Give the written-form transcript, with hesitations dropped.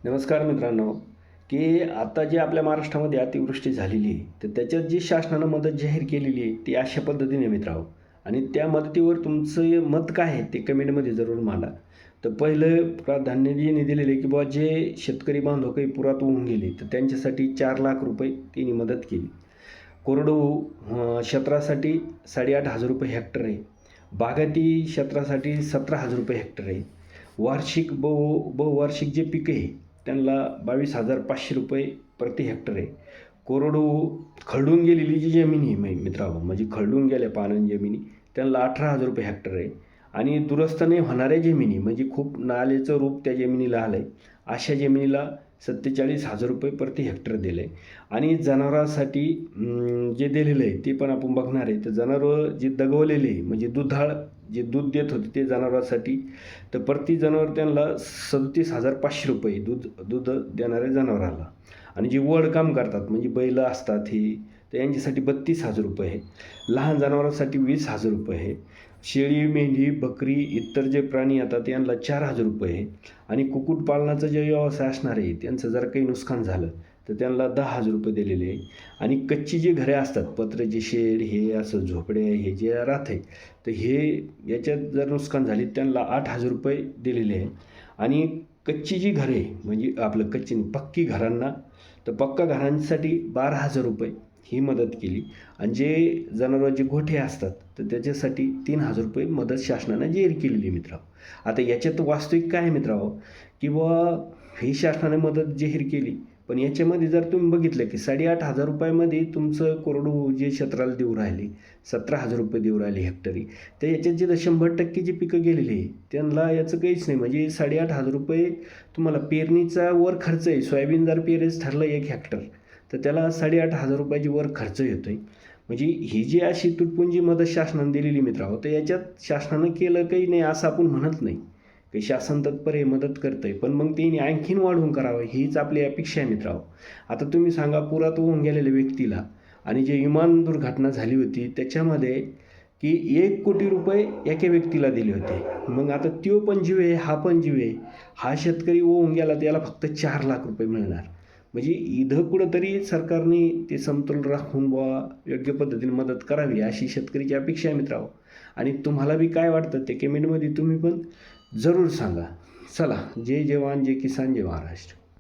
नमस्कार मित्रांनो, की आता जे आपल्या महाराष्ट्रामध्ये अतिवृष्टी झालेली आहे, तर त्याच्यात जी शासनानं मदत जाहीर केलेली आहे, ती अशा पद्धतीने आहे मित्रांनो. आणि त्या मदतीवर तुमचं मत काय आहे ते कमेंटमध्ये जरूर मांडा. तर पहिलं प्राधान्य जे दिलेलं आहे, की बुवा जे शेतकरी बांधव काही पुरात होऊन गेले, तर त्यांच्यासाठी 4,00,000 रुपये त्यांनी मदत केली. कोरडवाहू क्षेत्रासाठी ₹8,500 हेक्टर आहे. बागायती क्षेत्रासाठी ₹17,000 हेक्टर आहे. वार्षिक बहुवार्षिक जे पिकं आहे त्यांना ₹22,500 प्रति हेक्टर आहे. कोरडवाहू खरडून गेलेली जी जमीन आहे मित्रांनो, म्हणजे खरडून गेल्या पाण्याने जमिनी, त्यांना ₹18,000 हेक्टर आहे. आणि दुरुस्त नाही होणाऱ्या जमिनी, म्हणजे खूप नालेचं रूप त्या जमिनीला आलं आहे, अशा जमिनीला ₹47,000 प्रति हेक्टर दिलं आहे. आणि जनावरांसाठी जे दिलेलं आहे ते पण आपण बघणार आहे. तर जनावरं जे दगवलेले आहे, म्हणजे दुधाळ जे दूध देत होते ते जनावरांसाठी, तर प्रति जनावर त्यांना ₹37,500 दूध देणाऱ्या जनावराला. आणि जे वडकाम करतात म्हणजे बैल असतात ही, तर यांच्यासाठी ₹32,000 आहे. लहान जनावरांसाठी ₹20,000 आहे. शेळी, मेंढी, बकरी, इतर जे प्राणी येतात यांना ₹4,000 आहे. आणि कुक्कुटपालनाचा जे व्यवसाय असणार आहे त्यांचं जर काही नुकसान झालं तर त्यांना ₹10,000 दिलेले आहे. आणि कच्ची जी घरे असतात, पत्र्याची शेड, हे असं झोपडे, हे जे राहते, तर हे याच्यात जर नुकसान झाली त्यांना ₹8,000 दिलेले आहे. आणि कच्ची जी घरे म्हणजे आपलं कच्ची पक्की घरांना, तर पक्का घरांसाठी ₹12,000 ही मदत केली. आणि जे जनावरांचे गोठे असतात तर त्याच्यासाठी ₹3,000 मदत शासनानं जाहीर केलेली आहे मित्रांनो. आता याच्यात वास्तविक काय आहे मित्रांनो, की बुवा ही शासनाने मदत जाहीर केली, पण याच्यामध्ये जर तुम्ही बघितलं की ₹8,500 तुमचं कोरडवाहू जे क्षेत्राला देऊ राहिले, ₹17,000 देऊ राहिले हेक्टरी, तर याच्यात जे 100% जी पिकं गेलेली आहे त्यांना याचं काहीच नाही. म्हणजे ₹8,500 तुम्हाला पेरणीचा वर खर्च आहे. सोयाबीन जर पेरायचं ठरलं 1 हेक्टर, तर त्याला ₹8,500 वर खर्च येतो आहे. म्हणजे ही जी अशी तुटपुंजी मदत शासनाने दिलेली मित्रांनो, तर याच्यात शासनानं केलं काही नाही असं आपण म्हणत नाही. काही शासन तत्पर आहे, मदत करतं आहे, पण मग त्यांनी आणखीन वाढवून करावं हीच आपली अपेक्षा आहे मित्रांनो. आता तुम्ही सांगा, पुरात होऊन गेलेल्या व्यक्तीला आणि जे विमान दुर्घटना झाली होती त्याच्यामध्ये, की ₹1,00,00,000 एका व्यक्तीला दिले होते. मग आता तो पण जीव आहे, हा पण जीव आहे. हा शेतकरी होऊन गेला त्याला फक्त ₹4,00,000 मिळणार. म्हणजे इथं कुठंतरी सरकारने ते समतोल राखून बुवा योग्य पद्धतीने मदत करावी अशी शेतकरीची अपेक्षा आहे मित्रांनो. आणि तुम्हाला बी काय वाटतं ते कमेंटमध्ये तुम्ही पण जरूर सांगा. चला, जय जवान जय किसान जय महाराष्ट्र.